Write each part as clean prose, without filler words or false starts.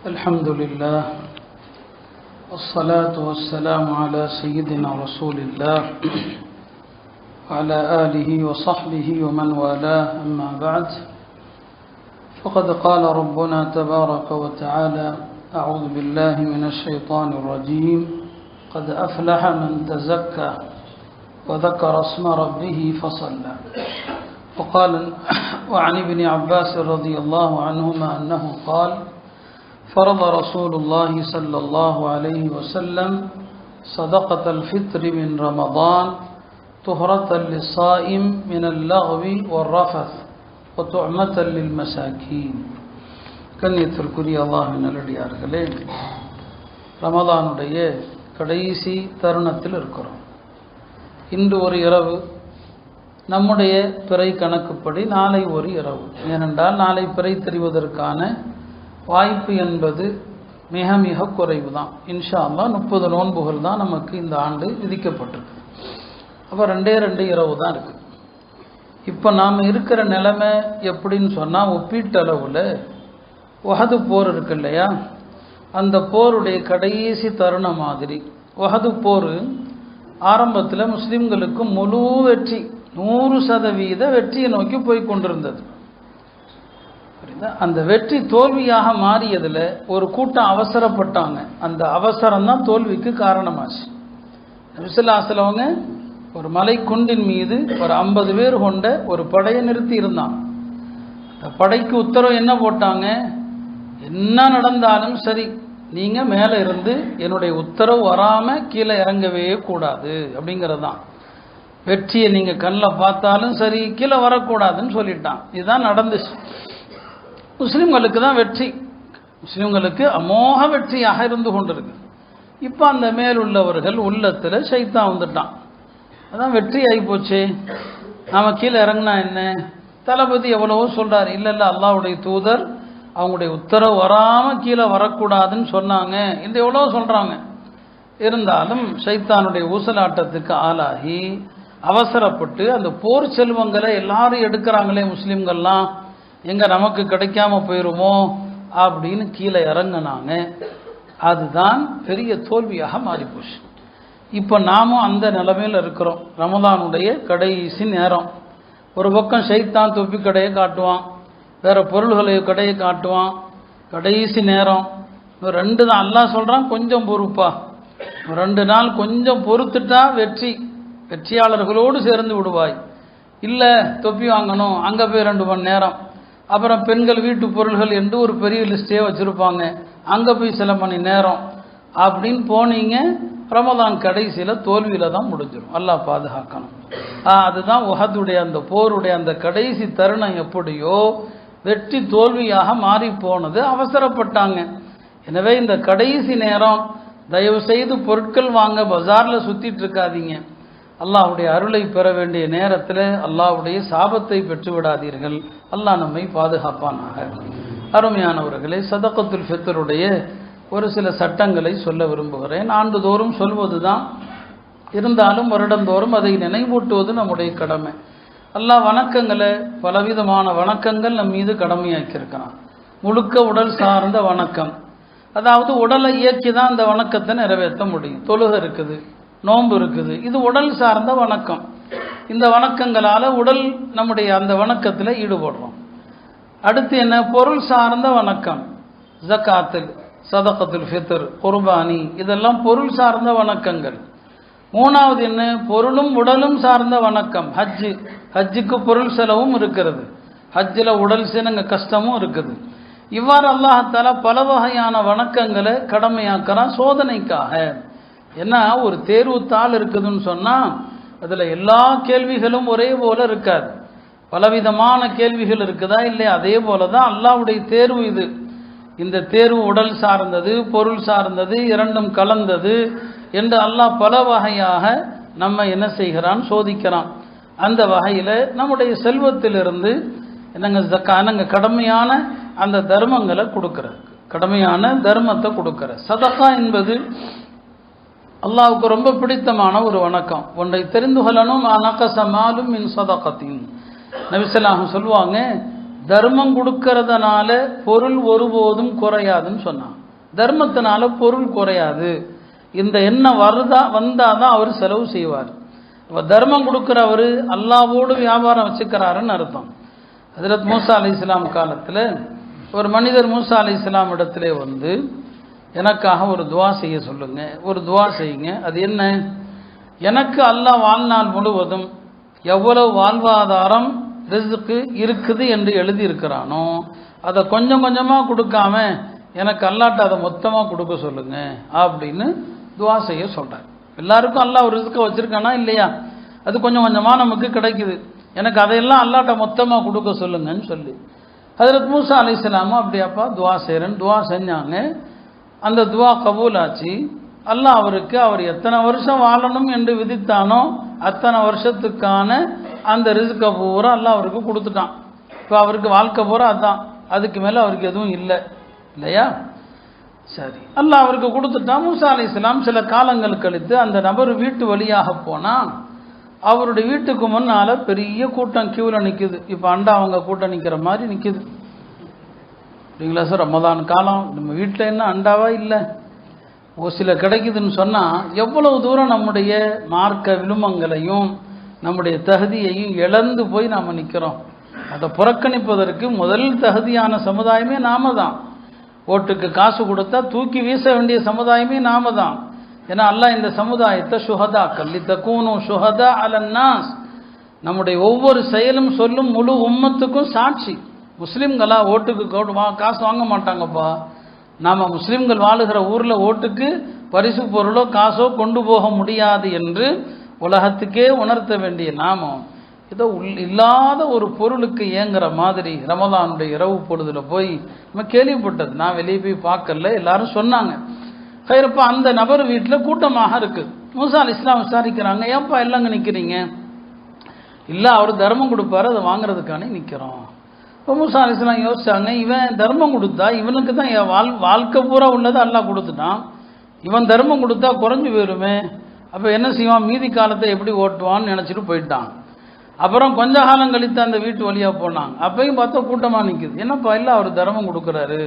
الحمد لله والصلاة والسلام على سيدنا رسول الله وعلى آله وصحبه ومن والاه أما بعد فقد قال ربنا تبارك وتعالى أعوذ بالله من الشيطان الرجيم قد أفلح من تزكى وذكر اسم ربه فصلى وقال وعن ابن عباس رضي الله عنهما أنه قال فرض رسول الله صلى الله عليه وسلم صدقة الفطر من رمضان طهرة للصائم من اللغو والرفث وطعمة للمساكين கண்ணியத்திற்குரிய அல்லாஹ்வின் நல்லடியார்களே, ரமதானுடைய கடைசி தருணத்தில் இருக்கிறோம். இன்று ஒரு இரவு, நம்முடைய பிறை கணக்குப்படி நாளை ஒரு இரவு. ஏனென்றால் நாளை பிறை தெரிவதற்கான வாய்ப்பு என்பது மிக மிக குறைவு தான். இன்ஷா அல்லாஹ் 30 நோன்புகள் தான் நமக்கு இந்த ஆண்டு விதிக்கப்பட்டிருக்கு. அப்போ 2 இரவு தான் இருக்குது. இப்போ நாம் இருக்கிற நிலைமை எப்படின்னு சொன்னால், ஒப்பீட்டளவில் உஹது போர் இருக்கு இல்லையா, அந்த போருடைய கடைசி தருணம் மாதிரி. உஹது போர் ஆரம்பத்தில் முஸ்லீம்களுக்கு முழு வெற்றி, 100% வெற்றியை நோக்கி போய் கொண்டிருந்தது. அந்த வெற்றி தோல்வியாக மாறியதில் ஒரு கூட்டம் அவசரப்பட்டாங்க. அந்த அவசரம் தான் தோல்விக்கு காரணமாச்சு. நபி ஸல்லல்லாஹு அலைஹி வஸல்லம் ஒரு மலை குன்றின் மீது ஒரு 50 பேர் கொண்ட ஒரு படையை நிறுத்தி இருந்தாங்க. அந்த படைக்கு உத்தரவு என்ன போட்டாங்க, என்ன நடந்தாலும் சரி, நீங்கள் மேலே இருந்து என்னுடைய உத்தரவு வராமல் கீழே இறங்கவே கூடாது அப்படிங்கிறது தான். வெற்றியை நீங்கள் கண்ணில் பார்த்தாலும் சரி, கீழே வரக்கூடாதுன்னு சொல்லிட்டான். இதுதான் நடந்துச்சு. முஸ்லீம்களுக்கு தான் வெற்றி, முஸ்லீம்களுக்கு அமோக வெற்றியாக இருந்து கொண்டிருக்கு. இப்போ அந்த மேலுள்ளவர்கள் உள்ளத்தில் சைத்தான் வந்துட்டான். அதான் வெற்றி ஆகிப்போச்சு, நாம் கீழே இறங்கினா என்ன, தளபதி எவ்வளவோ சொல்கிறார், இல்லை அல்லாஹ்வுடைய தூதர் அவங்களுடைய உத்தரவு வராமல் கீழே வரக்கூடாதுன்னு சொன்னாங்க, இந்த எவ்வளோ சொல்கிறாங்க. இருந்தாலும் சைத்தானுடைய ஊசலாட்டத்துக்கு ஆளாகி அவசரப்பட்டு அந்த போர் செல்வங்களை எல்லாரும் எடுக்கிறாங்களே முஸ்லீம்கள்லாம், எங்கே நமக்கு கிடைக்காம போயிடுமோ அப்படின்னு கீழே இறங்கினாங்க. அதுதான் பெரிய தோல்வியாக மாறிப்போச்சு. இப்போ நாமும் அந்த நிலைமையில் இருக்கிறோம். ரமதானுடைய கடைசி நேரம். ஒரு பக்கம் ஷைத்தான் தொப்பி கடையை காட்டுவான், வேறு பொருள்களை கடையை காட்டுவான். கடைசி நேரம் 2 தான். அல்லாஹ் சொல்கிறான், கொஞ்சம் பொறுப்பா, 2 நாள் கொஞ்சம் பொறுத்துட்டா வெற்றியாளர்களோடு சேர்ந்து விடுவாய். இல்லை தொப்பி வாங்கணும், அங்கே போய் 2 மணி நேரம், அப்புறம் பெண்கள் வீட்டு பொருள்கள் என்று ஒரு பெரிய லிஸ்டே வச்சுருப்பாங்க, அங்கே போய் சில மணி நேரம் அப்படின்னு போனீங்க, ரமதான் கடைசியில் தோல்வியில் தான் முடிஞ்சிடும். அல்லாஹ் பாதுகாக்கணும். அதுதான் உஹதுடைய அந்த போருடைய அந்த கடைசி தருணம் எப்படியோ வெற்றி தோல்வியாக மாறி போனது. அவசரப்பட்டாங்க. எனவே இந்த கடைசி நேரம் தயவு செய்து பொருட்கள் வாங்க பஜாரில் சுற்றிட்டு இருக்காதீங்க. அல்லாஹ்வுடைய அருளை பெற வேண்டிய நேரத்தில் அல்லாஹ்வுடைய சாபத்தை பெற்று விடாதீர்கள். அல்லாஹ் நம்மை பாதுகாப்பானாக. அருமையானவர்களே, சதகத்துல் ஃபித்ருடைய ஒரு சில சட்டங்களை சொல்ல விரும்புகிறேன். ஆண்டுதோறும் சொல்வது தான், இருந்தாலும் வருடந்தோறும் அதை நினைவூட்டுவது நம்முடைய கடமை. அல்லாஹ் வணக்கங்களை, பலவிதமான வணக்கங்கள் நம் மீது கடமையாக்கியிருக்கிறான். முழுக்க உடல் சார்ந்த வணக்கம், அதாவது உடலை இயக்கி தான் அந்த வணக்கத்தை நிறைவேற்ற முடியும். தொழுகை இருக்குது, நோன்பு இருக்குது, இது உடல் சார்ந்த வணக்கம். இந்த வணக்கங்களால் உடல் நம்முடைய அந்த வணக்கத்தில் ஈடுபடுறோம். அடுத்து என்ன, பொருள் சார்ந்த வணக்கம், ஜக்காத்தில், சதகத்துல் ஃபித்ர், குர்பானி, இதெல்லாம் பொருள் சார்ந்த வணக்கங்கள். 3வது என்ன, பொருளும் உடலும் சார்ந்த வணக்கம், ஹஜ்ஜுக்கு பொருள் செலவும் இருக்கிறது, ஹஜ்ஜில் உடல் சினங்க கஷ்டமும் இருக்குது. இவ்வாறு அல்லாஹ் பல வகையான வணக்கங்களை கடமையாக்குறான் சோதனைக்காக. ஏன்னா ஒரு தேர்வு தாள் இருக்குதுன்னு சொன்னால் அதில் எல்லா கேள்விகளும் ஒரே போல இருக்காது, பலவிதமான கேள்விகள் இருக்குதா இல்லையா. அதே போல தான் அல்லாஹ்வுடைய தேர்வு இது. இந்த தேர்வு உடல் சார்ந்தது, பொருள் சார்ந்தது, 2ம் கலந்தது என்று அல்லாஹ் பல வகையாக நம்ம என்ன செய்கிறான், சோதிக்கிறான். அந்த வகையில் நம்முடைய செல்வத்திலிருந்து என்னங்க கடமையான அந்த தர்மங்களை கொடுக்கிறது, கடமையான தர்மத்தை கொடுக்கிற சதகா என்பது அல்லாஹ்வுக்கு ரொம்ப பிடித்தமான ஒரு வணக்கம். ஒன்றை தெரிந்து கொள்ளணும், அனகசமாலும் மின் சதகத்தின். நபி ஸல்லல்லாஹு அலைஹி சொல்லுவாங்க, தர்மம் கொடுக்கறதுனால பொருள் ஒருபோதும் குறையாதுன்னு சொன்னான். தர்மத்தினால பொருள் குறையாது, இந்த எண்ணம் வந்தாதான் அவர் செலவு செய்வார். இப்போ தர்மம் கொடுக்குறவர் அல்லாவோடு வியாபாரம் வச்சுக்கிறாருன்னு அர்த்தம். ஹஜ்ரத் மூசா அலைஹிஸ்ஸலாம் காலத்தில் ஒரு மனிதர் மூசா அலைஹிஸ்ஸலாம் இடத்திலே வந்து, எனக்காக ஒரு துவா செய்ய சொல்லுங்க, ஒரு துவா செய்யுங்க. அது என்ன? எனக்கு அல்லாஹ் வாழ்நாள் முழுவதும் எவ்வளவு வாழ்வாதாரம் ரிஸ்க்கு இருக்குது என்று எழுதியிருக்கிறானோ அதை கொஞ்சம் கொஞ்சமாக கொடுக்காம எனக்கு அல்லாட்ட அதை மொத்தமாக கொடுக்க சொல்லுங்க அப்படின்னு துவா செய்ய சொல்கிறார். எல்லாருக்கும் அல்லாஹ் ஒரு ரிஸ்க்கை வச்சுருக்கானா இல்லையா? அது கொஞ்சம் கொஞ்சமாக நமக்கு கிடைக்குது, எனக்கு அதையெல்லாம் அல்லாட்ட மொத்தமாக கொடுக்க சொல்லுங்கன்னு சொல்லி ஹஜ்ரத் மூசா அலைஹிஸ்ஸலாம் அப்படியாப்பா துவா செய்கிறேன்னு துவா செஞ்சாங்க. அந்த துவா கபூல் ஆச்சு. அல்லாஹ் அவருக்கு அவர் எத்தனை வருஷம் வாழணும் என்று விதித்தானோ அத்தனை வருஷத்துக்கான அந்த ரிஸ்கை பூரா அல்லாஹ் அவருக்கு கொடுத்துட்டான். இப்போ அவருக்கு வாழ்க்கை பூரா அதுதான், அதுக்கு மேலே அவருக்கு எதுவும் இல்லை இல்லையா? சரி, அல்லாஹ் அவருக்கு கொடுத்துட்டான். மூசா அலைஹிஸ்ஸலாம் சில காலங்கள் கழித்து அந்த நபர் வீட்டு வழியாக போனால் அவருடைய வீட்டுக்கு முன்னால் பெரிய கூட்டம் கியூவில் நிற்குது. இப்போ அண்டா அவங்க கூட்டம் நிற்கிற மாதிரி நிற்குது அப்படிங்களா சார்? ரமதான் காலம், நம்ம வீட்டில் என்ன அண்டாவா இல்லை? ஒரு சில கிடைக்குதுன்னு சொன்னால் எவ்வளவு தூரம் நம்முடைய மார்க்க விழுமங்களையும் நம்முடைய தகுதியையும் இழந்து போய் நாம் நிற்கிறோம். அதை புறக்கணிப்பதற்கு முதல் தகுதியான சமுதாயமே நாம தான். ஓட்டுக்கு காசு கொடுத்தா தூக்கி வீச வேண்டிய சமுதாயமே நாம தான். ஏன்னா அல்லாஹ் இந்த சமுதாயத்தை சுஹதா கல்லி தக்கூனு சுஹதா அலன்னாஸ், நம்முடைய ஒவ்வொரு செயலும் சொல்லும் முழு உம்மத்துக்கும் சாட்சி. முஸ்லீம்களா ஓட்டுக்கு காசு வாங்க மாட்டாங்கப்பா. நாம் முஸ்லீம்கள் வாழுகிற ஊரில் ஓட்டுக்கு பரிசு பொருளோ காசோ கொண்டு போக முடியாது என்று உலகத்துக்கே உணர்த்த வேண்டிய நாமம் ஏதோ இல்லாத ஒரு பொருளுக்கு ஏங்குற மாதிரி ரமலானுடைய இரவு பொழுதுல போய் நம்ம கேள்விப்பட்டது. நான் வெளியே போய் பார்க்கல, எல்லாரும் சொன்னாங்க. கைரப்பா அந்த நபர் வீட்டில் கூட்டமாக இருக்கு. மூசா அலைஹிஸ்ஸலாம் விசாரிக்கிறாங்க, ஏன்ப்பா இல்லைங்க நிற்கிறீங்க? இல்லை, அவர் தர்மம் கொடுப்பாரு, அதை வாங்குறதுக்கானே நிற்கிறோம். இப்போ மூசா அலைஹிஸ்ஸலாம் யோசிச்சாங்க, இவன் தர்மம் கொடுத்தா இவனுக்கு தான் வாழ்க்கை பூரா உள்ளதை அல்லாஹ் கொடுத்துட்டான், இவன் தர்மம் கொடுத்தா குறைஞ்சு போயிருமே, அப்போ என்ன செய்வான், மீதி காலத்தை எப்படி ஓட்டுவான்னு நினச்சிட்டு போயிட்டான். அப்புறம் கொஞ்ச காலம் கழித்து அந்த வீட்டு வழியாக போனாங்க. அப்பையும் பார்த்தா கூட்டமாக நிற்குது. என்னப்பா இல்லை அவர் தர்மம் கொடுக்குறாரு.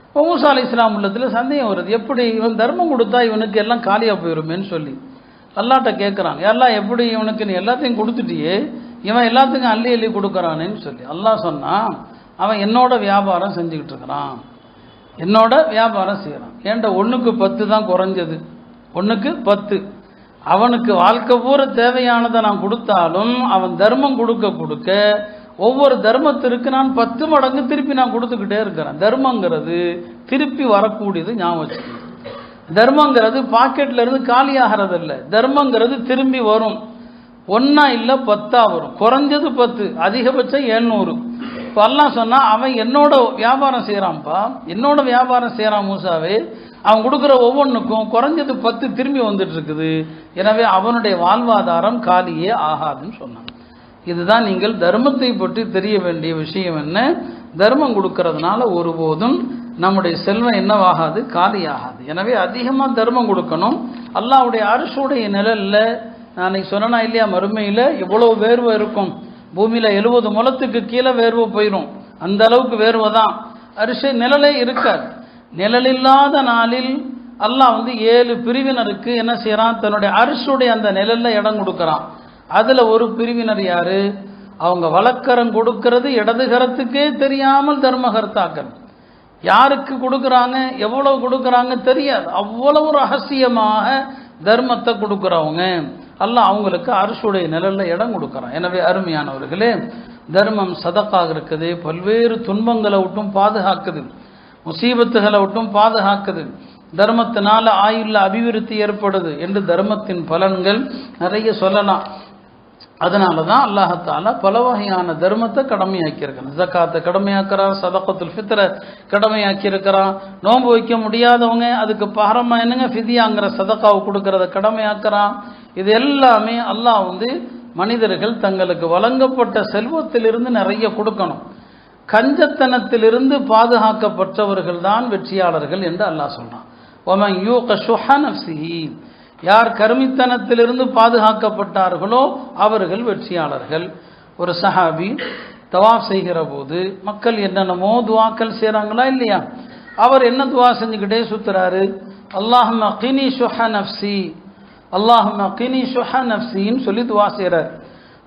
இப்போ மூசா அலைஹிஸ்ஸலாம் உள்ளத்தில் சந்தேகம் வருது, எப்படி இவன் தர்மம் கொடுத்தா இவனுக்கு எல்லாம் காலியாக போயிருமேன்னு சொல்லி அல்லாட்ட கேட்குறாங்க. எல்லாம் எப்படி இவனுக்கு நீ எல்லாத்தையும் கொடுத்துட்டியே, இவன் எல்லாத்துக்கும் அள்ளி அள்ளி கொடுக்குறானேன்னு சொல்லி அல்லாஹ் சொன்னான், அவன் என்னோட வியாபாரம் செஞ்சுக்கிட்டு இருக்கிறான், என்னோட வியாபாரம் செய்கிறான். ஏன்டா 1க்கு 10 தான் குறைஞ்சது, 1க்கு 10. அவனுக்கு வாழ்க்கை பூரா தேவையானதை நான் கொடுத்தாலும் அவன் தர்மம் கொடுக்க கொடுக்க ஒவ்வொரு தர்மத்திற்கு நான் 10 மடங்கு திருப்பி நான் கொடுத்துக்கிட்டே இருக்கிறேன். தர்மங்கிறது திருப்பி வரக்கூடியது, ஞாபகம் வச்சுக்கணும். தர்மங்கிறது பாக்கெட்ல இருந்து காலியாகிறது இல்லை, தர்மங்கிறது திரும்பி வரும். 1 இல்லை 10 வரும், குறைஞ்சது 10, அதிகபட்சம் 700. இப்போ அல்லாஹ் சொன்னா அவன் என்னோட வியாபாரம் செய்கிறான்ப்பா, என்னோட வியாபாரம் செய்கிறான் மூசாவே, அவன் கொடுக்குற ஒவ்வொன்றுக்கும் குறைஞ்சது 10 திரும்பி வந்துட்டு இருக்குது. எனவே அவனுடைய வாழ்வாதாரம் காலியே ஆகாதுன்னு சொன்னான். இதுதான் நீங்கள் தர்மத்தை பற்றி தெரிய வேண்டிய விஷயம். என்ன? தர்மம் கொடுக்கறதுனால ஒருபோதும் நம்முடைய செல்வம் என்னவாகாது, காலியாகாது. எனவே அதிகமாக தர்மம் கொடுக்கணும். அல்லாஹ்வுடைய அர்ஷுடைய நிழல்ல, நான் சொன்னா இல்லையா, மறுமையில் எவ்வளவு வேர்வை இருக்கும், பூமியில் 70 முழத்துக்கு கீழே வேர்வை போயிடும், அந்த அளவுக்கு வேர்வை தான். அரிசி நிழலே இருக்காது. நிழலில்லாத நாளில் அல்லாஹ் 7 பிரிவினருக்கு என்ன செய்யறான், தன்னுடைய அரிசுடைய அந்த நிழல்ல இடம் கொடுக்கறான். அதுல ஒரு பிரிவினர் யாரு, அவங்க வலக்கரம் கொடுக்கிறது இடதுகரத்துக்கே தெரியாமல் தர்மகர்த்தாக்கள். யாருக்கு கொடுக்குறாங்க, எவ்வளவு கொடுக்குறாங்க தெரியாது, அவ்வளவு ரகசியமாக தர்மத்தை கொடுக்குறவங்க அல்லாஹ் அவங்களுக்கு அரிசுடைய நிழல்ல இடம் கொடுக்குறான். எனவே அருமையானவர்களே, தர்மம் சதக்காக இருக்குது, பல்வேறு துன்பங்களை விட்டும் பாதுகாக்குது, முசீபத்துகளை விட்டும் பாதுகாக்குது. தர்மத்தினால ஆயுள்ள அபிவிருத்தி ஏற்படுது என்று தர்மத்தின் பலன்கள் நிறைய சொல்லலாம். அதனால தான் அல்லாஹாலா பல வகையான தர்மத்தை கடமையாக்கியிருக்கிறான். ஜக்காத்தை கடமையாக்குறான், சதகத்துல் ஃபித்ரை கடமையாக்கி இருக்கிறான். நோன்பு வைக்க முடியாதவங்க அதுக்கு பகரமா என்னங்க ஃபிதியாங்கிற சதக்காவை கொடுக்கறத கடமையாக்குறான். இது எல்லாமே அல்லாஹ் மனிதர்கள் தங்களுக்கு வழங்கப்பட்ட செல்வத்திலிருந்து நிறைய கொடுக்கணும். கஞ்சத்தனத்திலிருந்து பாதுகாக்கப்பட்டவர்கள் தான் வெற்றியாளர்கள் என்று அல்லாஹ் சொன்னான். ஒமன் யூக ஷுஹ நஃப்ஸிஹி, யார் கருமித்தனத்திலிருந்து பாதுகாக்கப்பட்டார்களோ அவர்கள் வெற்றியாளர்கள். ஒரு சஹாபி தவாஃப் செய்கிற போது மக்கள் என்னென்னமோ துவாக்கள் செய்கிறாங்களா இல்லையா? அவர் என்ன துவா செஞ்சுக்கிட்டே சுத்துறாரு, அல்லாஹும்ம கினி ஷுஹ நஃப்ஸி, அல்லாஹும்ம கினி ஷுஹ நஃப்ஸின்னு சொல்லி துவா செய்கிறார்.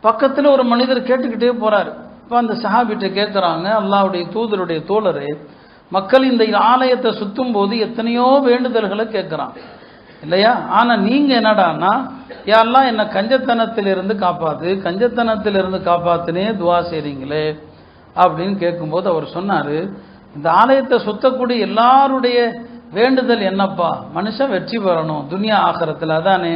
பக்கத்தில் ஒரு மனிதர் கேட்டுக்கிட்டே போறார். இப்போ அந்த சஹாபிட்ட கேட்குறாங்க, அல்லாஹ்வுடைய தூதருடைய தோழரே, மக்கள் இந்த ஆலயத்தை சுற்றும் போது எத்தனையோ வேண்டுதல்களை கேட்குறான் இல்லையா? ஆனால் நீங்கள் என்னடான்னா, யாரெல்லாம் என்னை கஞ்சத்தனத்திலிருந்து காப்பாற்று, கஞ்சத்தனத்திலிருந்து காப்பாற்றுனே துவா செய்கிறீங்களே அப்படின்னு கேட்கும்போது அவர் சொன்னார், இந்த ஆலயத்தை சுத்தக்கூடிய எல்லாருடைய வேண்டுதல் என்னப்பா, மனுஷன் வெற்றி பெறணும் துனியா ஆகிரத்தில். அதானே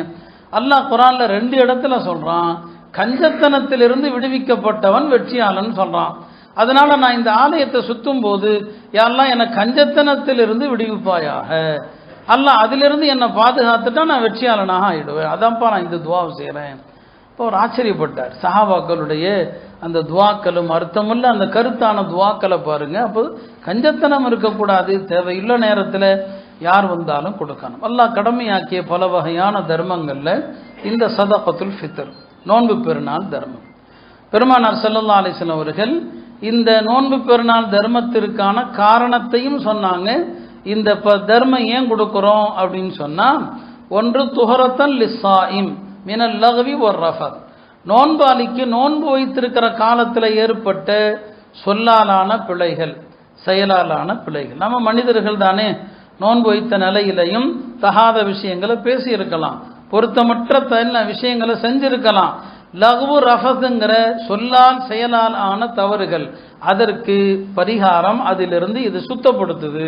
அல்லாஹ் குர்ஆன்ல 2 இடத்துல சொல்கிறான், கஞ்சத்தனத்திலிருந்து விடுவிக்கப்பட்டவன் வெற்றியாளன் சொல்கிறான். அதனால நான் இந்த ஆலயத்தை சுற்றும் போது யாரெல்லாம் என்னை கஞ்சத்தனத்திலிருந்து விடுவிப்பாயாக, அல்லாஹ் அதிலிருந்து என்னை பாதுகாத்துட்டா நான் வெற்றியாளனாக ஆயிடுவேன், அதான்ப்பா நான் இந்த துவாவை செய்கிறேன். இப்போ அவர் ஆச்சரியப்பட்டார். சஹாபாக்களுடைய அந்த துவாக்களும் அர்த்தமுள்ள அந்த கருத்தான துவாக்களை பாருங்க. அப்போ கஞ்சத்தனம் இருக்கக்கூடாது, தேவையுள்ள நேரத்தில் யார் வந்தாலும் கொடுக்கணும். அல்லாஹ் கடமையாக்கிய பல வகையான தர்மங்களில் இந்த சதகத்துல் ஃபித்ர் நோன்பு பெருநாள் தர்மம். பெருமானார் ஸல்லல்லாஹு அலைஹி வஸல்லம் அவர்கள் இந்த நோன்பு பெருநாள் தர்மத்திற்கான காரணத்தையும் சொன்னாங்க. இந்த தர்மம் ஏன் கொடுக்குறோம் அப்படின்னு சொன்னால், ஒன்று துஹரத்தன் லிஸ்ஸாயிம் மினல் லக்வி வர் ரஃபத், நோன்பாளிக்கு நோன்பு வைத்திருக்கிற காலத்தில் ஏற்பட்ட சொல்லாலான பிழைகள், செயலாலான பிழைகள். நம்ம மனிதர்கள் தானே, நோன்பு வைத்த நிலையிலையும் தகாத விஷயங்களை பேசியிருக்கலாம், பொருத்தமற்ற விஷயங்களை செஞ்சிருக்கலாம். லகுவு ரஃபத்துங்கிற சொல்லால் செயலால் ஆன தவறுகள், அதற்கு பரிகாரம் அதிலிருந்து இது சுத்தப்படுத்துது.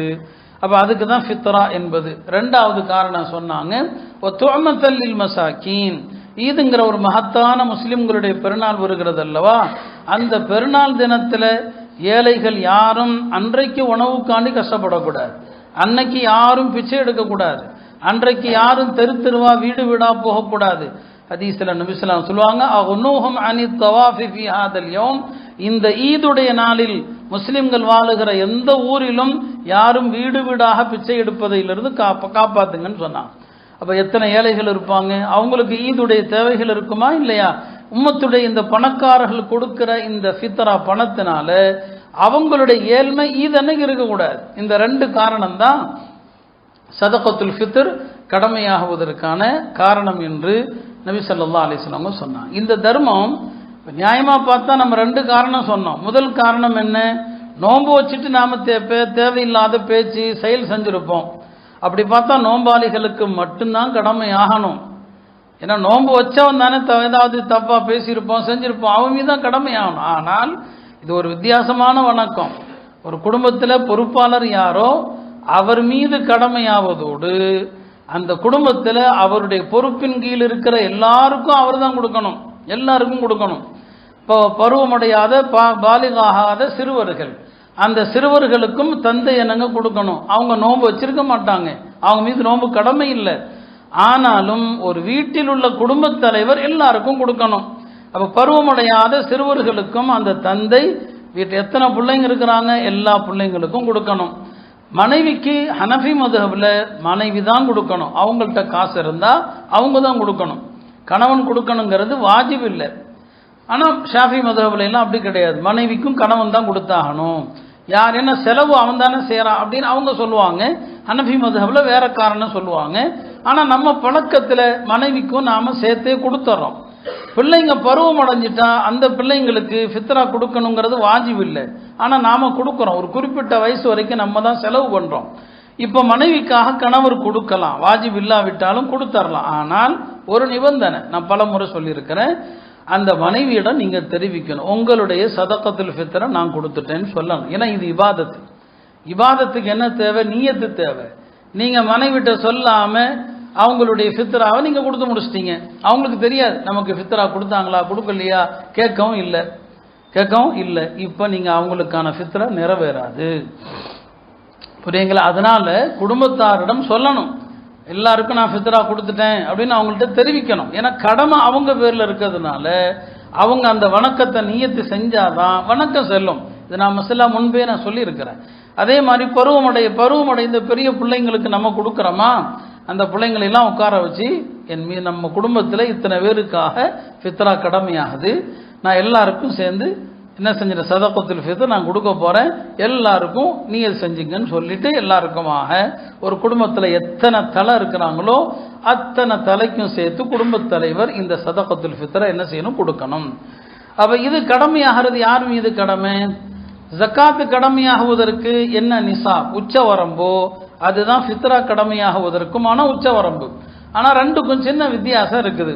அப்போ அதுக்கு தான் ஃபித்ரா என்பது. 2வது காரணம் சொன்னாங்க, துஅமத்தல் மசாக்கீன், ஈதுங்கிற ஒரு மகத்தான முஸ்லிம்களுடைய பெருநாள் வருகிறது அல்லவா, அந்த பெருநாள் தினத்தில் ஏழைகள் யாரும் அன்றைக்கு உணவுக்காண்டி கஷ்டப்படக்கூடாது, அன்னைக்கு யாரும் பிச்சை எடுக்கக்கூடாது, அன்றைக்கு யாரும் தெரு தெருவா வீடு வீடா போகக்கூடாது. ஹதீஸ்ல நபி ஸல்லல்லாஹு அலைஹி வஸல்லம் சொல்லுவாங்க, அகுனுஹும் அனி தவாஃபி ஃபீ ஹாதல் யௌம், இந்த ஈதுடைய நாளில் முஸ்லிம்கள் வாழுகிற எந்த ஊரிலும் யாரும் வீடு வீடாக பிச்சை எடுப்பதிலிருந்து காப்பாத்துங்கன்னு சொன்னாங்க. அப்போ எத்தனை ஏழைகள் இருப்பாங்க, அவங்களுக்கு ஈதுடைய தேவைகள் இருக்குமா இல்லையா? உம்மத்துடைய இந்த பணக்காரர்கள் கொடுக்கிற இந்த ஃபித்ரா பணத்தினால அவங்களுடைய ஏழ்மை ஈது அன்னைக்கு இருக்கக்கூடாது. இந்த 2 காரணம் தான் சதகத்துல் ஃபித்ர் கடமையாகுவதற்கான காரணம் என்று நபி ஸல்லல்லாஹு அலைஹி வஸல்லம் சொன்னாங்க. இந்த தர்மம் நியாயமாக பார்த்தா நம்ம 2 காரணம் சொன்னோம். முதல் காரணம் என்ன, நோன்பு வச்சுட்டு நாம் தேவையில்லாத பேச்சு செயல் செஞ்சுருப்போம். அப்படி பார்த்தா நோம்பாளிகளுக்கு மட்டும்தான் கடமை ஆகணும். ஏன்னா நோன்பு வச்சவன் தானே ஏதாவது தப்பாக பேசியிருப்போம் செஞ்சுருப்போம், அவன் மீது தான் கடமை ஆகணும். ஆனால் இது ஒரு வித்தியாசமான வணக்கம். ஒரு குடும்பத்தில் பொறுப்பாளர் யாரோ அவர் மீது கடமையாவதோடு அந்த குடும்பத்தில் அவருடைய பொறுப்பின் கீழ் இருக்கிற எல்லாருக்கும் அவர் தான் கொடுக்கணும், எல்லாருக்கும் கொடுக்கணும். இப்போ பருவமடையாத பாலிகாகாத சிறுவர்கள், அந்த சிறுவர்களுக்கும் தந்தை என்னங்க கொடுக்கணும். அவங்க நோன்பு வச்சிருக்க மாட்டாங்க, அவங்க மீது நோன்பு கடமை இல்லை. ஆனாலும் ஒரு வீட்டில் உள்ள குடும்பத் தலைவர் எல்லாருக்கும் கொடுக்கணும். அப்போ பருவமடையாத சிறுவர்களுக்கும் அந்த தந்தை, வீட்டில் எத்தனை பிள்ளைங்க இருக்கிறாங்க எல்லா பிள்ளைங்களுக்கும் கொடுக்கணும். மனைவிக்கு ஹனஃபி மதுஹபில் மனைவி தான் கொடுக்கணும், அவங்கள்ட்ட காசு இருந்தால் அவங்க தான் கொடுக்கணும், கணவன் கொடுக்கணுங்கிறது வாஜிப் இல்லை. ஆனால் ஷாஃபி மதுஹபில் எல்லாம் அப்படி கிடையாது, மனைவிக்கும் கணவன் தான் கொடுத்தாகணும். யார் என்ன செலவு அவன் தானே செய்கிறான் அப்படின்னு அவங்க சொல்லுவாங்க. ஹனஃபி மதுஹபில் வேற காரணம் சொல்லுவாங்க. ஆனால் நம்ம பழக்கத்தில் மனைவிக்கும் நாம் சேர்த்தே கொடுத்துட்றோம். பிள்ளைங்க பருவம் அடைஞ்சிட்டா அந்த பிள்ளைங்களுக்கு ஃபித்ரா கொடுக்கணுங்கிறது வாஜிப் இல்லை, ஆனால் நாம் கொடுக்குறோம். ஒரு குறிப்பிட்ட வயசு வரைக்கும் நம்ம தான் செலவு பண்ணுறோம். இப்போ மனைவிக்காக கணவர் கொடுக்கலாம், வாஜிப் இல்லாவிட்டாலும் கொடுத்துடலாம். ஆனால் ஒரு நிபந்தனை, நான் பல முறை சொல்லியிருக்கிறேன், அந்த மனைவியிடம் நீங்கள் தெரிவிக்கணும், உங்களுடைய சதகத்துல் ஃபித்ரை நான் கொடுத்துட்டேன்னு சொல்லணும். ஏன்னா இது இபாதத்து. இபாதத்துக்கு என்ன தேவை, நியத்து தேவை. நீங்கள் மனைவிட்ட சொல்லாமல் அவங்களுடைய ஃபித்ராவை நீங்கள் கொடுத்து முடிச்சிட்டீங்க, அவங்களுக்கு தெரியாது நமக்கு ஃபித்ரா கொடுத்தாங்களா கொடுக்கலையா, கேட்கவும் இல்லை. இப்போ நீங்கள் அவங்களுக்கான ஃபித்ரா நிறைவேறாது, புரியுங்களா? அதனால குடும்பத்தாரிடம் சொல்லணும், எல்லாருக்கும் நான் ஃபித்ரா கொடுத்துட்டேன் அப்படின்னு அவங்கள்ட்ட தெரிவிக்கணும். ஏன்னா கடமை அவங்க பேரில் இருக்கிறதுனால அவங்க அந்த வணக்கத்தை நியத்து செஞ்சாதான் வணக்கம் செல்லும். இது நான் மசலா முன்பே நான் சொல்லியிருக்கிறேன். அதே மாதிரி பருவமடைந்த பெரிய பிள்ளைங்களுக்கு நம்ம கொடுக்குறோமா, அந்த பிள்ளைங்களெல்லாம் உட்கார வச்சு என் மீது நம்ம குடும்பத்தில் இத்தனை பேருக்காக ஃபித்ரா கடமையாகுது, நான் எல்லாருக்கும் சேர்ந்து என்ன செஞ்சிட சதகத்துல் ஃபித்ர் நான் கொடுக்க போகிறேன், எல்லாருக்கும் நீயத் செஞ்சுங்கன்னு சொல்லிட்டு எல்லாருக்குமாக ஒரு குடும்பத்தில் எத்தனை தலை இருக்கிறாங்களோ அத்தனை தலைக்கும் சேர்த்து குடும்பத் தலைவர் இந்த சதகத்துல் ஃபித்ரை என்ன செய்யணும், கொடுக்கணும். அப்போ இது கடமையாகிறது யார் மீது கடமை? ஜக்காத்து கடமையாகுவதற்கு என்ன நிசாப் உச்சவரம்போ அதுதான் ஃபித்ரா கடமையாகுவதற்குமான உச்சவரம்பு. ஆனால் ரெண்டுக்கும் சின்ன வித்தியாசம் இருக்குது.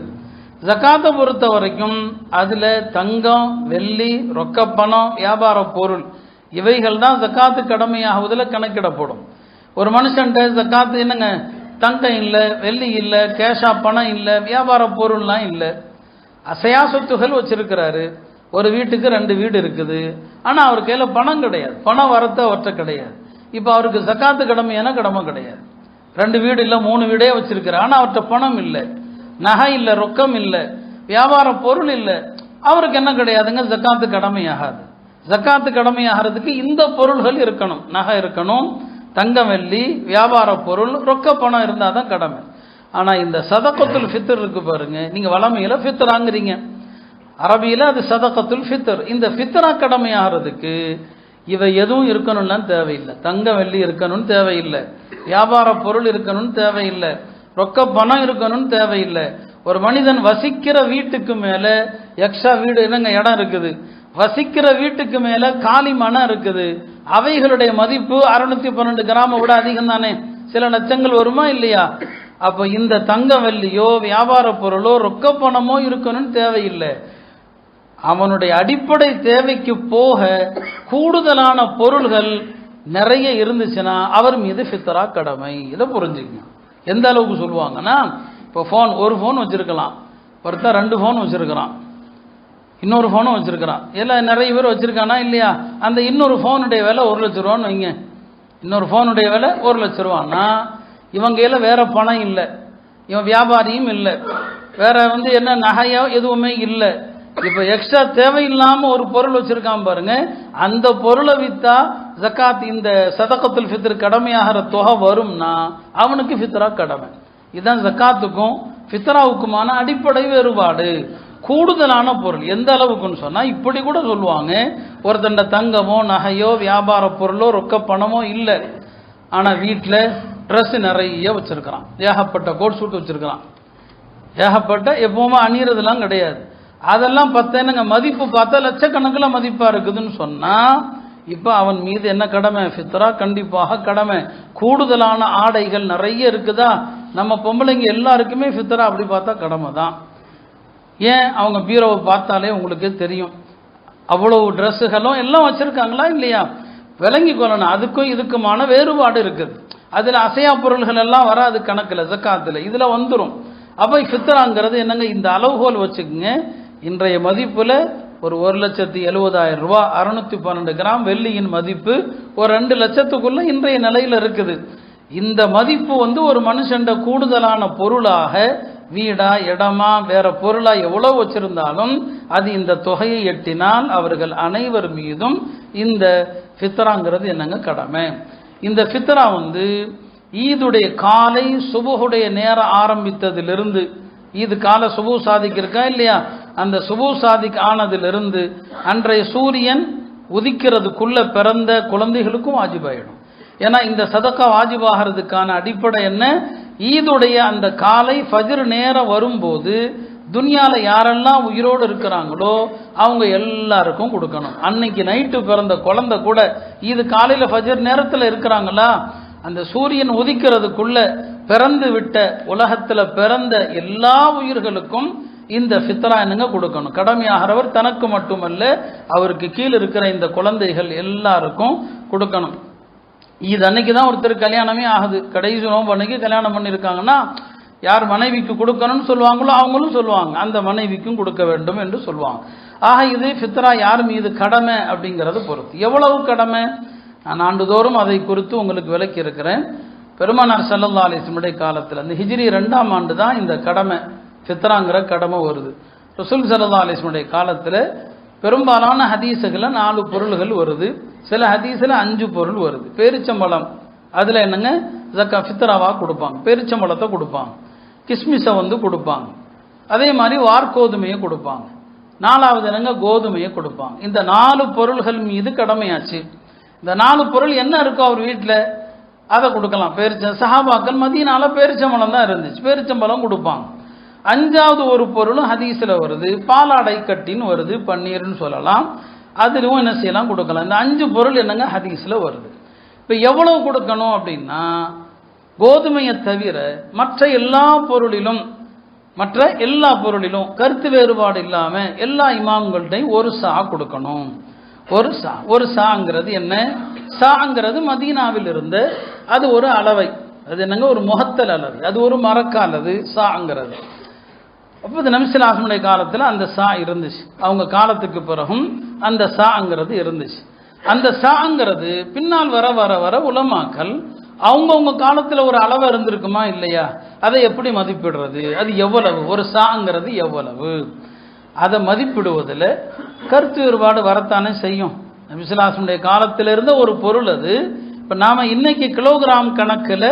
ஜக்காத்தை பொறுத்த வரைக்கும் அதில் தங்கம், வெள்ளி, ரொக்கப்பணம், வியாபார பொருள் இவைகள் தான் ஜக்காத்து கடமையாகுவதில் கணக்கிடப்படும். ஒரு மனுஷன்ட்ட ஜக்காத்து என்னங்க, தங்கம் இல்லை, வெள்ளி இல்லை, கேஷா பணம் இல்லை, வியாபார பொருள்லாம் இல்லை, அசையா சொத்துகள் வச்சிருக்கிறாரு. ஒரு வீட்டுக்கு 2 வீடு இருக்குது, ஆனால் அவர் கையில் பணம் கிடையாது, பணம் வரத்து அவர்கிட்ட கிடையாது. இப்போ அவருக்கு ஜக்காத்து கடமையான கடமை கிடையாது. 2 வீடு இல்லை, 3 வீடே வச்சிருக்கிறார், ஆனால் அவர்கிட்ட பணம் இல்லை, நகை இல்லை, ரொக்கம் இல்லை, வியாபார பொருள் இல்லை, அவருக்கு என்ன கிடையாதுங்க, ஜக்காத்து கடமையாகாது. ஜக்காத்து கடமையாகிறதுக்கு இந்த பொருள்கள் இருக்கணும், நகை இருக்கணும், தங்கம் வெள்ளி, வியாபார பொருள், ரொக்க பணம் இருந்தால் தான் கடமை. ஆனால் இந்த சதகத்துல் ஃபித்ர் இருக்கு பாருங்க, நீங்கள் வளமையில் ஃபித்ராங்கிறீங்க, அரபியில் அது சதகத்துல் ஃபித்ர். இந்த ஃபித்ரா கடமையாகிறதுக்கு இவை எதுவும் இருக்கணும்லாம் தேவையில்லை. தங்க வெள்ளி இருக்கணும்னு தேவையில்லை, வியாபார பொருள் இருக்கணும்னு தேவையில்லை, ரொக்க பணம் இருக்கணும்னு தேவையில்லை. ஒரு மனிதன் வசிக்கிற வீட்டுக்கு மேலே எக்ஸ்ட்ரா வீடு என்னங்க இடம் இருக்குது, வசிக்கிற வீட்டுக்கு மேலே காலி மனம் இருக்குது, அவைகளுடைய மதிப்பு 612 கிராமை விட அதிகம் தானே, சில லட்சங்கள் வருமா இல்லையா? அப்போ இந்த தங்க வெள்ளியோ வியாபார பொருளோ ரொக்க பணமோ இருக்கணும்னு தேவையில்லை. அவனுடைய அடிப்படை தேவைக்கு போக கூடுதலான பொருள்கள் நிறைய இருந்துச்சுன்னா அவர் மீது ஃபித்ரா கடமை. இதை புரிஞ்சுக்கணும். எந்த அளவுக்கு சொல்லுவாங்கன்னா, இப்போ ஒரு ஃபோன் வச்சிருக்கலாம், ஒருத்தர் 2 ஃபோன் வச்சிருக்கிறான், இன்னொரு ஃபோனும் வச்சிருக்கிறான், எல்லாம் நிறைய பேர் வச்சிருக்கானா இல்லையா? அந்த இன்னொரு ஃபோனுடைய விலை 1 லட்ச ரூபான்னு வைங்க, இன்னொரு ஃபோனுடைய விலை 1 லட்ச ரூபான்னா இவங்க எல்லாம் வேற பணம் இல்லை, இவன் வியாபாரியும் இல்லை, வேற என்ன நகையோ எதுவுமே இல்லை. இப்போ எக்ஸ்ட்ரா தேவையில்லாம ஒரு பொருள் வச்சிருக்கான் பாருங்க, அந்த பொருளை வித்தா ஜக்காத் இந்த சதகத்துல் ஃபித்ர் கடமையாகிற தொகை வரும்னா அவனுக்கு ஃபித்ரா கடமை. இதுதான் ஜக்காத்துக்கும் ஃபித்ராவுக்குமான அடிப்படை வேறுபாடு. கூடுதலான பொருள் எந்த அளவுக்குன்னு சொன்னா, இப்படி கூட சொல்லுவாங்க, ஒருத்தண்ட தங்கமோ நகையோ வியாபார பொருளோ ரொக்க பணமோ இல்லை, ஆனா வீட்டில் ட்ரெஸ் நிறைய வச்சிருக்கிறான், ஏகப்பட்ட கோட் சூட் வச்சிருக்கிறான், ஏகப்பட்ட எப்பவுமே அணியறதுலாம் கிடையாது, அதெல்லாம் பார்த்தேனுங்க மதிப்பு பார்த்தா லட்சக்கணக்கில் மதிப்பா இருக்குதுன்னு சொன்னா இப்போ அவன் மீது என்ன கடமை? ஃபித்ரா கண்டிப்பாக கடமை. கூடுதலான ஆடைகள் நிறைய இருக்குதா, நம்ம பொம்பளைங்க எல்லாருக்குமே ஃபித்ரா அப்படி பார்த்தா கடமை தான். ஏன்? அவங்க பீரோவை பார்த்தாலே உங்களுக்கு தெரியும், அவ்வளவு ட்ரெஸ்ஸுகளும் எல்லாம் வச்சிருக்காங்களா இல்லையா? விளங்கி கொள்ளணும். அதுக்கும் இதுக்குமான வேறுபாடு இருக்குது. அதில் அசையா பொருள்கள் எல்லாம் வராது கணக்கில், ஜக்காத்தில் இதில் வந்துடும். அப்போ ஃபித்ராங்கிறது என்னங்க, இந்த அளவுகோல் வச்சுக்கோங்க. இன்றைய மதிப்பில் ஒரு 1,70,000 ரூபா 612 கிராம் வெள்ளியின் மதிப்பு ஒரு 2 லட்சத்துக்குள்ள இன்றைய நிலையில் இருக்குது. இந்த மதிப்பு ஒரு மனுஷண்ட கூடுதலான பொருளாக வீடா இடமா வேற பொருளா எவ்வளவு வச்சிருந்தாலும் அது இந்த தொகையை எட்டினால் அவர்கள் அனைவர் மீதும் இந்த ஃபித்ராங்கிறது என்னங்க கடமை. இந்த ஃபித்ரா ஈதுடைய காலை சுபுடைய நேரம் ஆரம்பித்ததிலிருந்து, ஈது கால சுபு சாதிக்கு இருக்கா இல்லையா, அந்த சுபு சாதிக்கு ஆனதிலிருந்து அன்றைய சூரியன் உதிக்கிறதுக்குள்ள பிறந்த குழந்தைகளுக்கும் வாஜிபாயிடும். ஏன்னா இந்த சதக்கா வாஜிபாகிறதுக்கான அடிப்படை என்ன? ஈதுடைய அந்த காலை ஃபஜ்ர் நேரம் வரும்போது துன்யால யாரெல்லாம் உயிரோடு இருக்கிறாங்களோ அவங்க எல்லாருக்கும் கொடுக்கணும். அன்னைக்கு நைட்டு பிறந்த குழந்தை கூட ஈது காலையில் ஃபஜ்ர் நேரத்தில் இருக்கிறாங்களா, அந்த சூரியன் உதிக்கிறதுக்குள்ள பிறந்து விட்ட உலகத்தில் பிறந்த எல்லா உயிர்களுக்கும் இந்த ஃபித்ரா என்னங்க கொடுக்கணும். கடமையாகிறவர் தனக்கு மட்டுமல்ல, அவருக்கு கீழே இருக்கிற இந்த குழந்தைகள் எல்லாருக்கும் கொடுக்கணும். இது அன்னைக்கு தான் ஒருத்தர் கல்யாணமே ஆகுது, கடைசி நோம்பு அன்னைக்கு கல்யாணம் பண்ணியிருக்காங்கன்னா யார் மனைவிக்கு கொடுக்கணும்னு சொல்லுவாங்களோ அவங்களும் சொல்லுவாங்க அந்த மனைவிக்கும் கொடுக்க வேண்டும் என்று சொல்லுவாங்க. ஆக இது ஃபித்ரா யார் மீது கடமை அப்படிங்கிறது பொறுத்து. எவ்வளவு கடமை நான் ஆண்டுதோறும் அதை குறித்து உங்களுக்கு விளக்கி இருக்கிறேன். பெருமானார் ஸல்லல்லாஹு அலைஹி வஸல்லம் காலத்தில் அந்த ஹிஜ்ரி 2ஆம் ஆண்டு தான் இந்த கடமை ஃபித்ராங்கிற கடமை வருது. ரசூல் ஸல்லல்லாஹு அலைஹி வஸல்லம் காலத்தில் பெரும்பாலான ஹதீஸுகளை 4 பொருள்கள் வருது, சில ஹதீஸில் 5 பொருள் வருது. பேரிச்சம்பழம் அதில் என்னங்க ஜக்கா ஃபித்ராவாக கொடுப்பாங்க, பேரிச்சம்பழத்தை கொடுப்பாங்க, கிஸ்மிஸை கொடுப்பாங்க, அதே மாதிரி வார்கோதுமையை கொடுப்பாங்க, 4வது என்னங்க கோதுமையை கொடுப்பாங்க. இந்த 4 பொருள்கள் மீது கடமையாச்சு. இந்த 4 பொருள் என்ன இருக்கோ அவர் வீட்டில் அதை கொடுக்கலாம். சஹாபாக்கள் மதீனால பேரிச்சம்பழம் தான் இருந்துச்சு, பேரிச்சம்பழம் கொடுப்பாங்க. 5வது ஒரு பொருளும் ஹதீஸில் வருது, பாலாடை கட்டின்னு வருது, பன்னீர்னு சொல்லலாம், அதுவும் என்ன செய்யலாம் கொடுக்கலாம். இந்த 5 பொருள் என்னங்க ஹதீஸில் வருது. இப்போ எவ்வளவு கொடுக்கணும் அப்படின்னா, கோதுமையை தவிர மற்ற எல்லா பொருளிலும் கருத்து வேறுபாடு இல்லாமல் எல்லா இமாம்கள்ட்டையும் ஒரு சா கொடுக்கணும். ஒரு சாங்கிறது என்ன? சாங்கிறது மதீனாவில் இருந்து அது ஒரு அளவை, அது என்னங்க ஒரு முகத்தல் அளவு, அது ஒரு மரக்க அளவு சாங்கிறது. அப்போ இந்த நபி ஸல்லல்லாஹு அலைஹி வஸல்லம் காலத்தில் அந்த சா இருந்துச்சு, அவங்க காலத்துக்கு பிறகும் அந்த சாங்கிறது இருந்துச்சு. அந்த சாங்கிறது பின்னால் வர வர வர உலமாக்கள் அவங்கவுங்க காலத்தில் ஒரு அளவு இருந்திருக்குமா இல்லையா, அதை எப்படி மதிப்பிடுறது, அது எவ்வளவு, ஒரு சாங்கிறது எவ்வளவு, அதை மதிப்பிடுவதில் கருத்து வேறுபாடு வரத்தானே செய்யும். நபி ஸல்லல்லாஹு அலைஹி வஸல்லம் காலத்தில் இருந்த ஒரு பொருள் அது. இப்போ நாம் இன்னைக்கு கிலோகிராம் கணக்கில்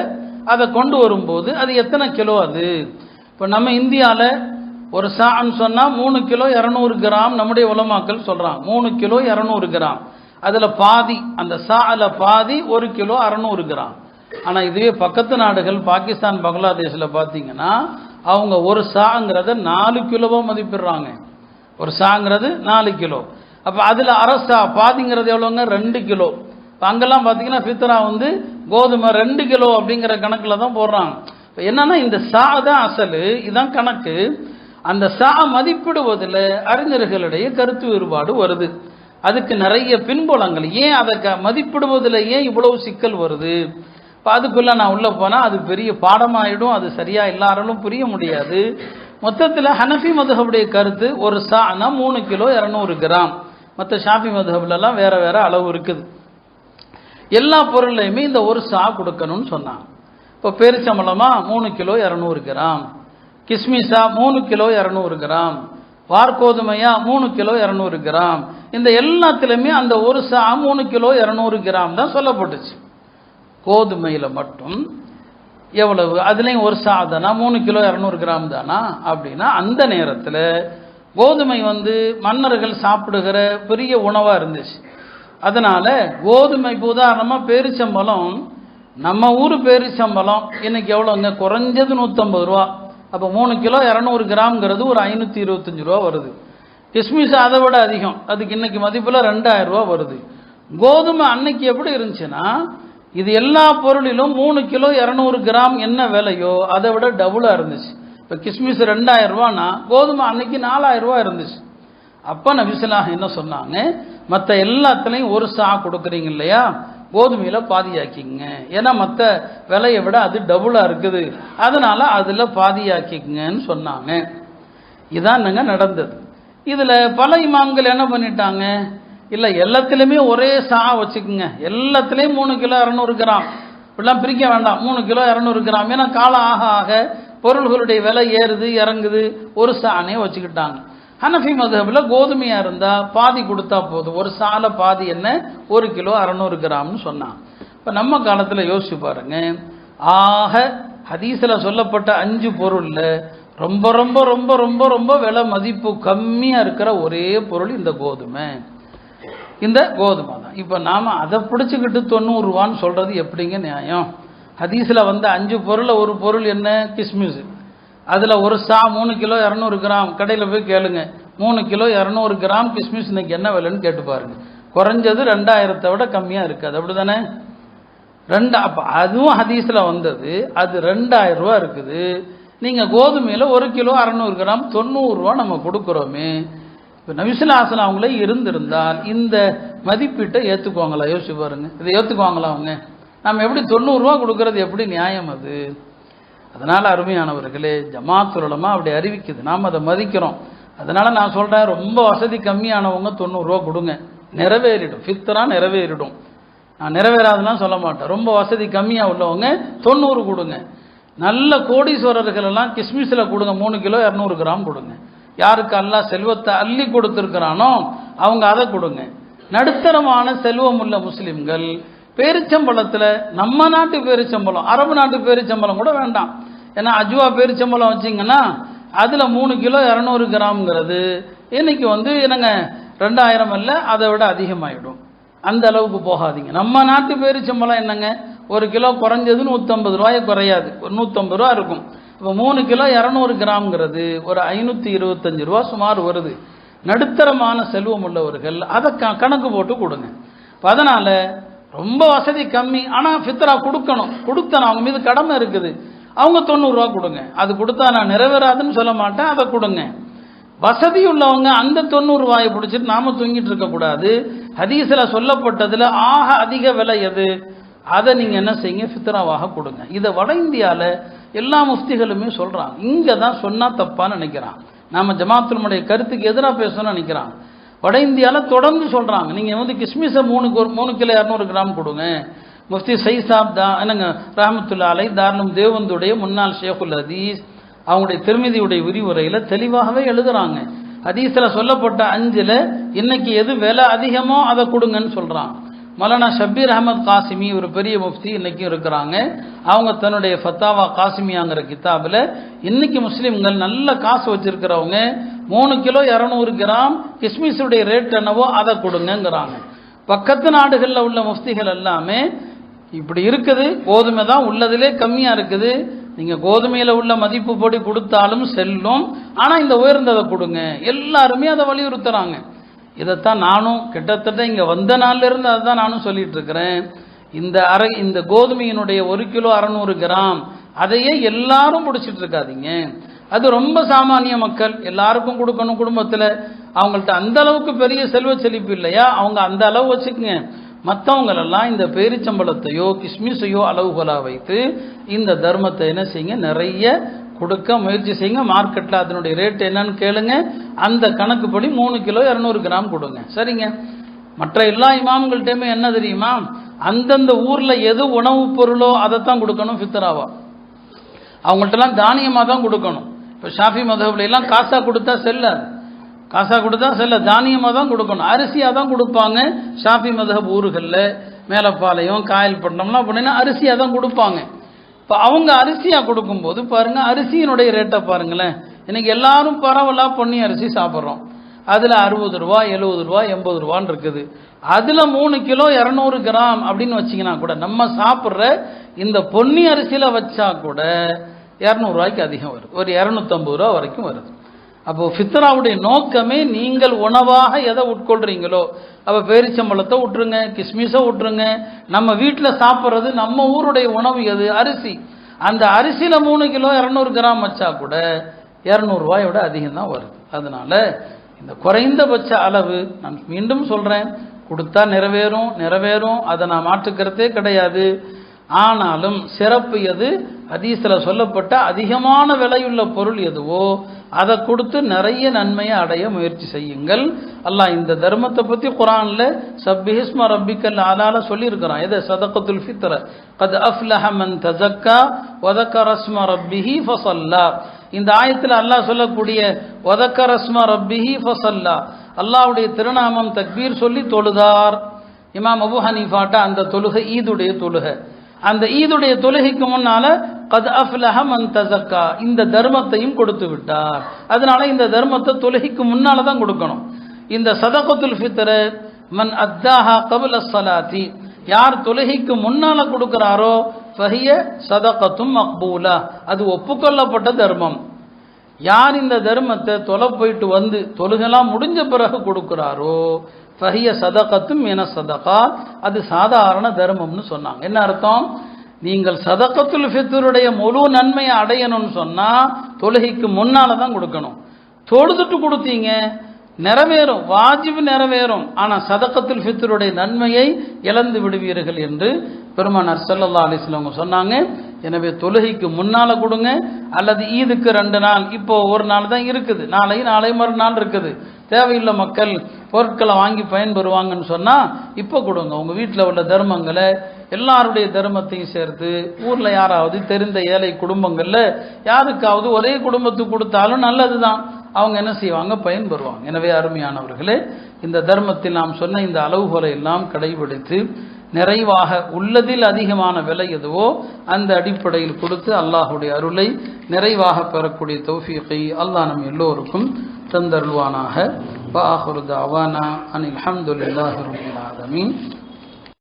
அதை கொண்டு வரும்போது அது எத்தனை கிலோ அது? இப்போ நம்ம இந்தியாவில் ஒரு சான்னு சொன்னால் 3 கிலோ 200 கிராம் நம்முடைய உலமாக்கள் சொல்கிறான். 3 கிலோ 200 கிராம், அதில் பாதி, அந்த சால பாதி 1 கிலோ 600 கிராம். ஆனால் இதுவே பக்கத்து நாடுகள் பாகிஸ்தான் பங்களாதேஷில் பார்த்தீங்கன்னா அவங்க ஒரு சாங்கிறத 4 கிலோவாக மதிப்பிடுறாங்க. ஒரு சாங்கிறது 4 கிலோ. அப்போ அதில் அரசா பாதிங்கிறது எவ்வளோங்க? 2 கிலோ. இப்போ அங்கெல்லாம் பார்த்தீங்கன்னா ஃபித்ரா கோதுமை 2 கிலோ அப்படிங்கிற கணக்கில் தான் போடுறாங்க. இப்போ என்னன்னா இந்த சா தான் அசலு, இதுதான் கணக்கு. அந்த சா மதிப்பிடுவதில் அறிஞர்களிடையே கருத்து வேறுபாடு வருது. அதுக்கு நிறைய பின்புலங்கள், ஏன் அதை மதிப்பிடுவதில் ஏன் இவ்வளவு சிக்கல் வருது, இப்போ அதுக்குள்ளே நான் உள்ளே போனால் அது பெரிய பாடமாயிடும், அது சரியாக எல்லாராலும் புரிய முடியாது. மொத்தத்தில் ஹனஃபி மதுஹபுடைய கருத்து ஒரு சானா 3 கிலோ 200 கிராம். மற்ற ஷாஃபி மதுஹபுலெல்லாம் வேற வேற அளவு இருக்குது. எல்லா பொருளையுமே இந்த ஒரு சா கொடுக்கணும்னு சொன்னாங்க. இப்போ பேரிச்சம்பழமா 3 கிலோ 200 கிராம், கிஸ்மிஸா 3 கிலோ 200 கிராம், வார்கோதுமையா 3 கிலோ 200 கிராம், இந்த எல்லாத்திலுமே அந்த ஒரு சா 3 கிலோ 200 கிராம் தான் சொல்லப்பட்டுச்சு. கோதுமையில் மட்டும் எவ்வளவு, அதுலேயும் ஒரு சா தானா, 3 கிலோ 200 கிராம் தானா அப்படின்னா, அந்த நேரத்தில் கோதுமை மன்னர்கள் சாப்பிடுகிற பெரிய உணவாக இருந்துச்சு. அதனால் கோதுமைக்கு உதாரணமாக பேரிச்சம்பழம், நம்ம ஊர் பேரிச்சம்பழம் இன்னைக்கு எவ்வளோங்க, குறைஞ்சது 150 ரூபா. அப்போ 3 கிலோ 200 கிராம்ங்கிறது ஒரு 525 ரூபா வருது. கிஸ்மிஸ் அதை விட அதிகம், அதுக்கு இன்னைக்கு மதிப்பில் 2000 ரூபா வருது. கோதுமை அன்னைக்கு எப்படி இருந்துச்சுன்னா, இது எல்லா பொருளிலும் 3 கிலோ 200 கிராம் என்ன விலையோ அதை விட டபுளாக இருந்துச்சு. இப்போ கிஸ்மிஸ் 2000 ரூபானா கோதுமை அன்னைக்கு 4000 ரூபா இருந்துச்சு. அப்போ நபி ஸல்லல்லாஹு என்ன சொன்னாங்க, மற்ற எல்லாத்துலேயும் ஒரு சா கொடுக்குறீங்க இல்லையா, கோதுமையில் பாதியாக்கிங்க, ஏன்னா மற்ற விலையை விட அது டபுளாக இருக்குது, அதனால் அதில் பாதியாக்கிங்கன்னு சொன்னாங்க. இதான் நடந்தது. இதில் பல இமாம்கள் என்ன பண்ணிட்டாங்க, இல்லை எல்லாத்துலேயுமே ஒரே சா வச்சுக்குங்க, எல்லாத்துலேயும் 3 கிலோ 200 கிராம், இப்படிலாம் பிரிக்க வேண்டாம், 3 கிலோ 200 கிராம், ஏன்னா காலம் ஆக ஆக பொருள்களுடைய விலை ஏறுது இறங்குது, ஒரு சானே வச்சுக்கிட்டாங்க. ஹனஃபி மதுஹபில் கோதுமையாக இருந்தால் பாதி கொடுத்தா போதும், ஒரு சால பாதி என்ன 1 கிலோ 600 கிராம்னு சொன்னாங்க. இப்போ நம்ம காலத்தில் யோசிச்சு பாருங்க, ஆக ஹதீஸில் சொல்லப்பட்ட 5 பொருளில் ரொம்ப ரொம்ப ரொம்ப ரொம்ப ரொம்ப விலை மதிப்பு கம்மியாக இருக்கிற ஒரே பொருள் இந்த கோதுமை தான். இப்போ நாம் அதை பிடிச்சிக்கிட்டு 90 ரூபான்னு சொல்கிறது எப்படிங்க நியாயம்? ஹதீஸில் 5 பொருளில் ஒரு பொருள் என்ன, கிஸ்மிஸ், அதில் ஒரு சா 3 கிலோ 200 கிராம். கடையில் போய் கேளுங்க, 3 கிலோ 200 கிராம் கிஸ்மிஸ் இன்னைக்கு என்ன விலைன்னு கேட்டு பாருங்க, குறைஞ்சது 2000 விட கம்மியாக இருக்காது, அப்படி தானே? அப்போ அதுவும் ஹதீஸில் வந்தது, அது 2000 ரூபா இருக்குது. நீங்கள் கோதுமையில் 1 கிலோ 600 கிராம் 90 ரூபா நம்ம கொடுக்குறோமே. இப்போ நபி ஸல்லல்லாஹு அலைஹி வஸல்லம் அவங்களே இருந்திருந்தால் இந்த மதிப்பீட்டை ஏற்றுக்குவாங்களா? யோசிச்சு பாருங்க, இதை ஏற்றுக்குவாங்களா அவங்க? நம்ம எப்படி 90 ரூபா கொடுக்கறது எப்படி நியாயம் அது? அதனால் அருமையானவர்களே, ஜமாத்துல் உலமா அப்படி அறிவிக்குது, நாம் அதை மதிக்கிறோம். அதனால் நான் சொல்கிறேன், ரொம்ப வசதி கம்மியானவங்க 90 ரூபா கொடுங்க, நிறைவேறிடும், ஃபித்ரா நிறைவேறிடும். நான் நிறைவேறாதுலாம் சொல்ல மாட்டேன். ரொம்ப வசதி கம்மியாக உள்ளவங்க 90 கொடுங்க. நல்ல கோடீஸ்வரர்கள் எல்லாம் கிஸ்மிஸில் கொடுங்க, 3 கிலோ 200 கிராம் கொடுங்க. யாருக்கு அல்லாஹ் செல்வத்தை அள்ளி கொடுத்துருக்கிறானோ அவங்க அதை கொடுங்க. நடுத்தரமான செல்வம் உள்ள முஸ்லிம்கள் பேரிச்சம்பழத்தில், நம்ம நாட்டு பேரிச்சம்பழம், அரபு நாட்டு பேரிச்சம்பழம் கூட வேண்டாம், ஏன்னா அஜ்வா பேரிச்சம்பழம் வச்சிங்கன்னா அதில் 3 கிலோ 200 கிராம்ங்கிறது இன்னைக்கு என்னங்க 2000 அல்ல, அதை விட அதிகமாகிடும். அந்த அளவுக்கு போகாதீங்க. நம்ம நாட்டு பேரிச்சம்பழம் என்னங்க, ஒரு கிலோ குறைஞ்சது 150 ரூபாய், குறையாது, ஒரு 150 ரூபா இருக்கும். இப்போ 3 கிலோ 200 கிராம்ங்கிறது ஒரு 525 ரூபா சுமார் வருது. நடுத்தரமான செல்வம் உள்ளவர்கள் அதை கணக்கு போட்டு கொடுங்க. அதனால ரொம்ப வசதி கம்மி, ஆனால் ஃபித்ரா கொடுக்கணும், கொடுத்தன அவங்க மீது கடமை இருக்குது. அவங்க 90 ரூபா கொடுங்க. அது கொடுத்தா நான் நிறைவேறாதுன்னு சொல்ல மாட்டேன், அதை கொடுங்க. வசதி உள்ளவங்க அந்த 90 ரூபாயை பிடிச்சிட்டு நாம தூங்கிட்டு இருக்கக்கூடாது. ஹதீஸில் சொல்லப்பட்டதில் ஆக அதிக விலை எது, அதை நீங்கள் என்ன செய்யுங்க, ஃபித்ராவாக கொடுங்க. இதை வட இந்தியாவில் எல்லா முஃப்திகளுமே சொல்கிறாங்க. இங்கே தான் சொன்னால் தப்பான்னு நினைக்கிறான். நாம் ஜமாத்துடைய கருத்துக்கு எதிராக பேசணும்னு நினைக்கிறான். வட இந்தியாவில் தொடர்ந்து சொல்கிறாங்க, நீங்கள் கிஸ்மிஸை 3 கிலோ 200 கிராம் கொடுங்க. முஃப்தி சைசாப் என்னங்க ரஹமத்துல்லா அலை தார்லும் தேவந்துடைய முன்னாள் ஷேகுல் ஹதீஸ் அவங்களுடைய திருமதியுடைய விரிவுரையில் தெளிவாகவே எழுதுறாங்க. ஹதீஸில் சொல்லப்பட்ட 5ல் இன்னைக்கு எது விலை அதிகமோ அதை கொடுங்கன்னு சொல்கிறான். மௌலானா ஷபீர் அஹமத் காசிமி ஒரு பெரிய முஃப்தி இன்னைக்கும் இருக்கிறாங்க. அவங்க தன்னுடைய ஃபத்தாவா காசிமியாங்கிற கிதாபில் இன்னைக்கு முஸ்லீம்கள் நல்ல காசு வச்சிருக்கிறவங்க 3 கிலோ 200 கிராம் கிஸ்மிஸுடைய ரேட் என்னவோ அதை கொடுங்கிறாங்க. பக்கத்து நாடுகளில் உள்ள முஃப்திகள் எல்லாமே இப்படி இருக்குது, கோதுமை தான் உள்ளதிலே கம்மியாக இருக்குது, நீங்கள் கோதுமையில் உள்ள மதிப்பு படி கொடுத்தாலும் செல்லும், ஆனால் இந்த உயர்ந்ததை கொடுங்க, எல்லாருமே அதை வலியுறுத்துறாங்க. இதைத்தான் நானும் கிட்டத்தட்ட இங்கே வந்த நாளிலிருந்து அதை தான் நானும் சொல்லிட்டு இருக்கிறேன். இந்த கோதுமையினுடைய 1 கிலோ 600 கிராம் அதையே எல்லாரும் பிடிச்சிட்டு இருக்காதீங்க. அது ரொம்ப சாமானிய மக்கள் எல்லாருக்கும் கொடுக்கணும். குடும்பத்தில் அவங்கள்ட்ட அந்த அளவுக்கு பெரிய செல்வ செழிப்பு இல்லையா, அவங்க அந்த அளவு வச்சுக்குங்க. மற்றவங்களெல்லாம் இந்த பேரிச்சம்பளத்தையோ கிஸ்மிஸையோ அளவுகோலாக வைத்து இந்த தர்மத்தை என்ன செய்யுங்க, நிறைய கொடுக்க முயற்சி செய்யுங்க. மார்க்கெட்டில் அதனுடைய ரேட் என்னன்னு கேளுங்க, அந்த கணக்குப்படி 3 கிலோ 200 கிராம் கொடுங்க. சரிங்க. மற்ற எல்லா இமாம்கள்ட்டையுமே என்ன தெரியுமா, அந்தந்த ஊரில் எது உணவுப் பொருளோ அதைத்தான் கொடுக்கணும் ஃபித்ராவா. அவங்கள்ட்டலாம் தானியமாக தான் கொடுக்கணும். இப்போ ஷாஃபி மதஹப்ல எல்லாம் காசா கொடுத்தா செல்லாது, காசா கொடுத்தா செல்ல, தானியமாக தான் கொடுக்கணும், அரிசியாக தான் கொடுப்பாங்க. ஷாஃபி மதஹப் ஊர்களில் மேலப்பாளையம் காயல்பட்டினம்லாம் அப்படின்னா அரிசியாக தான் கொடுப்பாங்க. இப்போ அவங்க அரிசியாக கொடுக்கும்போது பாருங்கள், அரிசியினுடைய ரேட்டை பாருங்களேன். இன்னைக்கு எல்லாரும் பரவலாக பொன்னி அரிசி சாப்பிட்றோம். அதில் 60 ரூபா 70 ரூபா 80 ரூபான்னு இருக்குது. அதில் 3 கிலோ 200 கிராம் அப்படின்னு வச்சிங்கன்னா கூட நம்ம சாப்பிட்ற இந்த பொன்னி அரிசியில் வச்சா கூட 200 ரூபாய்க்கு அதிகம் வருது, ஒரு 250 ரூபா வரைக்கும் வருது. அப்போது ஃபித்ராவுடைய நோக்கமே நீங்கள் உணவாக எதை உட்கொள்றீங்களோ, அப்போ பேரிச்சம்பழத்தை விட்டுருங்க, கிஸ்மிஸை விட்டுருங்க, நம்ம வீட்டில் சாப்பிட்றது நம்ம ஊருடைய உணவு எது, அரிசி. அந்த அரிசியில் 3 கிலோ 200 கிராம் வச்சா கூட 200 ரூபாயோட அதிகம் தான் வருது. அதனால இந்த குறைந்தபட்ச அளவு நான் மீண்டும் சொல்கிறேன், கொடுத்தா நிறைவேறும், அதை நான் மாற்றுக்கிறதே கிடையாது. ஆனாலும் சிறப்பு எது, ஹதீஸில் சொல்லப்பட்ட அதிகமான விலையுள்ள பொருள் எதுவோ அதை கொடுத்து நிறைய நன்மையை அடைய முயற்சி செய்யுங்கள். அல்லாஹ் இந்த தர்மத்தை பற்றி குர்ஆனில் சப்பிஹிஸ்ம ரப்பிக்கல் ஆலால சொல்லியிருக்கிறான். எது, சதகத்துல் ஃபித்ர கத் அஃப்லஹ மன் தஸக்கா வதக்கர ஸ்ம ரப்பிஹி ஃபஸல்லா. இந்த ஆயத்தில் அல்லாஹ் சொல்லக்கூடிய வதக்கர ஸ்ம ரப்பிஹி ஃபஸல்லா, அல்லாஹ்வுடைய திருநாமம் தக்பீர் சொல்லி தொழுதார். இமாம் அபூ ஹனீஃபாட்ட அந்த தொழுகை ஈதுடைய தொழுகை. அந்த ஈதுடைய தொழுகைக்கு முன்னால கத் அஃப்லஹ மன் தஸக்கா, இந்த தர்மத்தையும் கொடுத்து விட்டார். அதனால இந்த தர்மத்தை தொழுகைக்கு முன்னால தான் கொடுக்கணும். இந்த சதகத்துல் ஃபித்ர மன் அத்தாஹா கப்ல ஸலாத்தி, யார் தொழுகைக்கு முன்னால கொடுக்கிறாரோ ஃபஹிய சதகத்தும் மக்பூலா, அது ஒப்புக்கொள்ளப்பட்ட தர்மம். யார் இந்த தர்மத்தை தொலை போயிட்டு வந்து தொழுகெல்லாம் முடிஞ்ச பிறகு கொடுக்கிறாரோ ஃபஹிய சதகத்தும் மின சதகா, அது சாதாரண தர்மம்னு சொன்னாங்க. என்ன அர்த்தம், நீங்கள் சதகத்துல் ஃபித்ருடைய முழு நன்மையை அடையணும்னு சொன்னால் தொழுகைக்கு முன்னால் தான் கொடுக்கணும். தொழுதுட்டு கொடுத்தீங்க நிறைவேறும், வாஜிபு நிறைவேறும், ஆனால் சதகத்துல் ஃபித்ருடைய நன்மையை இழந்து விடுவீர்கள் என்று பெருமானார் ஸல்லல்லாஹு அலைஹி வஸல்லம் சொன்னாங்க. எனவே தொழுகைக்கு முன்னால் கொடுங்க, அல்லது ஈதுக்கு 2 நாள், இப்போ ஒரு நாள் தான் இருக்குது, நாளை மறுநாள் இருக்குது, தேவையில்லை மக்கள் பொருட்களை வாங்கி பயன்பெறுவாங்கன்னு சொன்னால் இப்போ கொடுங்க. உங்கள் வீட்டில் உள்ள தர்மங்களை எல்லாருடைய தர்மத்தையும் சேர்த்து ஊரில் யாராவது தெரிந்த ஏழை குடும்பங்களில் யாருக்காவது ஒரே குடும்பத்துக்கு கொடுத்தாலும் நல்லது தான், அவங்க என்ன செய்வாங்க, பயன்பெறுவாங்க. எனவே அருமையானவர்களே, இந்த தர்மத்தில் நாம் சொன்ன இந்த அளவுகளை எல்லாம் கடைபிடித்து நிறைவாக உள்ளதில் அதிகமான விலை எதுவோ அந்த அடிப்படையில் கொடுத்து அல்லாஹுடைய அருளை நிறைவாக பெறக்கூடிய தௌஃபீகை அல்லாஹ் நம் எல்லோருக்கும் தந்தருள்வானாக. வஆகிரு தஅவானா அனில் ஹம்துலில்லாஹி ரப்பில் ஆலமீன்.